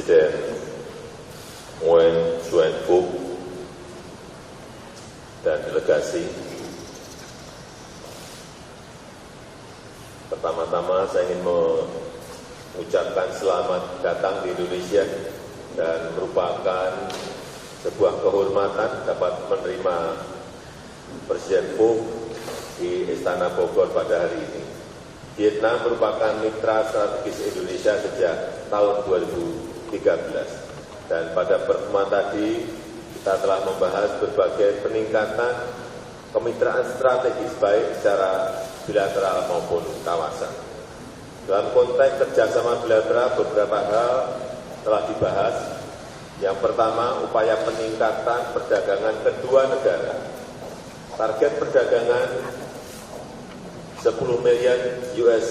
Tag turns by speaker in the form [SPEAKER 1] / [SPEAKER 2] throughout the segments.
[SPEAKER 1] Presiden Nguyen Xuan Phuc dan delegasi. Pertama-tama saya ingin mengucapkan selamat datang di Indonesia dan merupakan sebuah kehormatan dapat menerima Presiden Phuc di Istana Bogor pada hari ini. Vietnam merupakan mitra strategis Indonesia sejak tahun 2013 dan pada pertemuan tadi kita telah membahas berbagai peningkatan kemitraan strategis baik secara bilateral maupun kawasan. Dalam konteks kerjasama bilateral beberapa hal telah dibahas. Yang pertama, upaya peningkatan perdagangan kedua negara. Target perdagangan 10 miliar US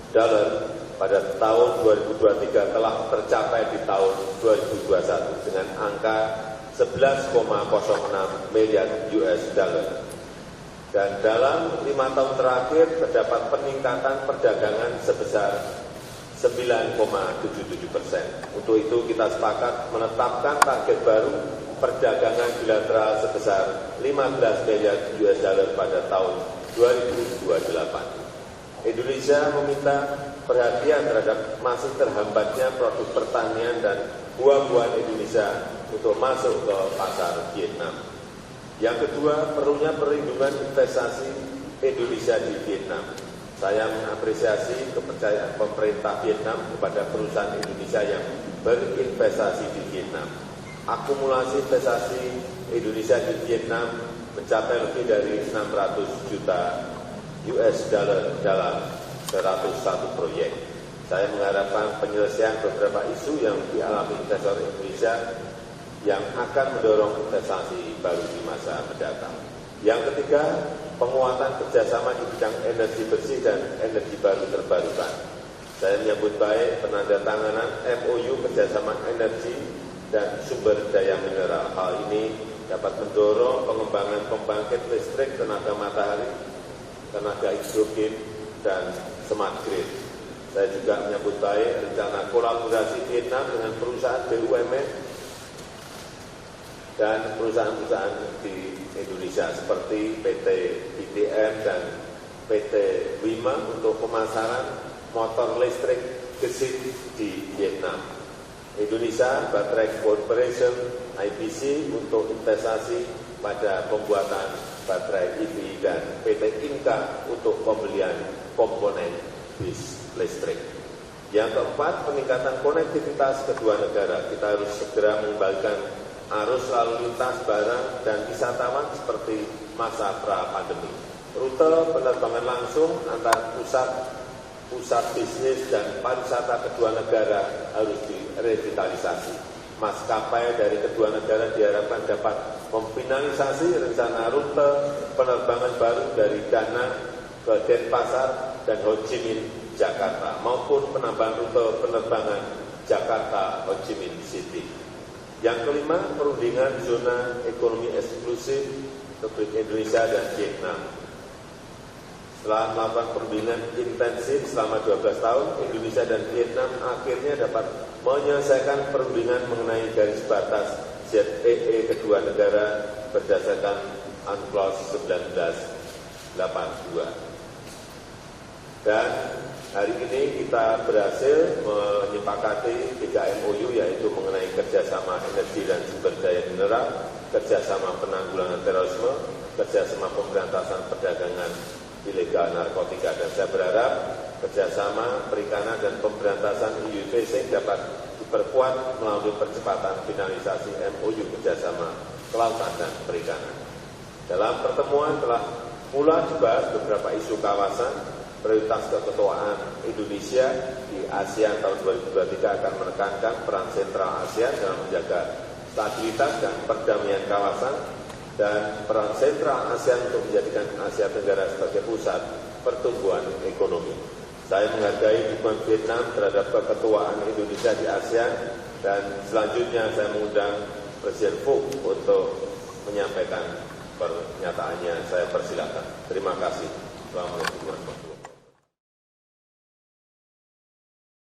[SPEAKER 1] dollar pada tahun 2023 telah tercapai di tahun 2021 dengan angka 11,06 miliar US dollar. Dan dalam 5 tahun terakhir terdapat peningkatan perdagangan sebesar 9,77%. Untuk itu kita sepakat menetapkan target baru perdagangan bilateral sebesar 15 miliar US dollar pada tahun 2028. Indonesia meminta perhatian terhadap masih terhambatnya produk pertanian dan buah-buahan Indonesia untuk masuk ke pasar Vietnam. Yang kedua, perlunya perlindungan investasi Indonesia di Vietnam. Saya mengapresiasi kepercayaan pemerintah Vietnam kepada perusahaan Indonesia yang berinvestasi di Vietnam. Akumulasi investasi Indonesia di Vietnam mencapai lebih dari 600 juta US dollar dalam 101 proyek. Saya mengharapkan penyelesaian beberapa isu yang dialami investor Indonesia yang akan mendorong investasi baru di masa mendatang. Yang ketiga, penguatan kerjasama di bidang energi bersih dan energi baru terbarukan. Saya menyambut baik penandatanganan MOU kerjasama energi dan sumber daya mineral. Hal ini dapat mendorong pengembangan pembangkit listrik tenaga matahari, tenaga hidrogen, dan smart grid. Saya juga menyambut baik rencana kolaborasi Vietnam dengan perusahaan BUMN dan perusahaan-perusahaan di Indonesia seperti PT ITM dan PT Wima untuk pemasaran motor listrik gesit di Vietnam. Indonesia Battery Corporation IBC untuk investasi pada pembuatan baterai EV dan PT Inka untuk pembelian komponen bis listrik. Yang keempat, peningkatan konektivitas kedua negara. Kita harus segera mengembalikan arus lalu lintas barang dan wisatawan seperti masa pra-pandemi. Rute penerbangan langsung antar pusat bisnis dan pariwisata kedua negara harus direvitalisasi. Maskapai dari kedua negara diharapkan dapat memfinalisasi rencana rute penerbangan baru dari Da Nang ke Denpasar dan Ho Chi Minh, Jakarta, maupun penambahan rute penerbangan Jakarta Ho Chi Minh City. Yang kelima, perundingan zona ekonomi eksklusif Republik Indonesia dan Vietnam. Setelah melakukan perundingan intensif selama 12 tahun, Indonesia dan Vietnam akhirnya dapat menyelesaikan perundingan mengenai garis batas ZEE kedua negara berdasarkan UNCLOS 1982. Dan hari ini kita berhasil menyepakati 3 MOU, yaitu mengenai kerjasama energi dan sumber daya mineral, kerjasama penanggulangan terorisme, kerjasama pemberantasan perdagangan ilegal narkotika. Dan saya berharap kerjasama perikanan dan pemberantasan EU fishing dapat diperkuat melalui percepatan finalisasi MOU kerjasama kelautan dan perikanan. Dalam pertemuan telah pula dibahas beberapa isu kawasan. Prioritas keketuaan Indonesia di ASEAN tahun 2023 akan menekankan peran sentral ASEAN dalam menjaga stabilitas dan perdamaian kawasan dan peran sentral ASEAN untuk menjadikan Asia Tenggara sebagai pusat pertumbuhan ekonomi. Saya menghargai dukungan Vietnam terhadap keketuaan Indonesia di ASEAN dan selanjutnya saya mengundang Presiden Phuc untuk menyampaikan pernyataannya. Saya persilakan. Terima kasih. Assalamualaikum warahmatullahi wabarakatuh.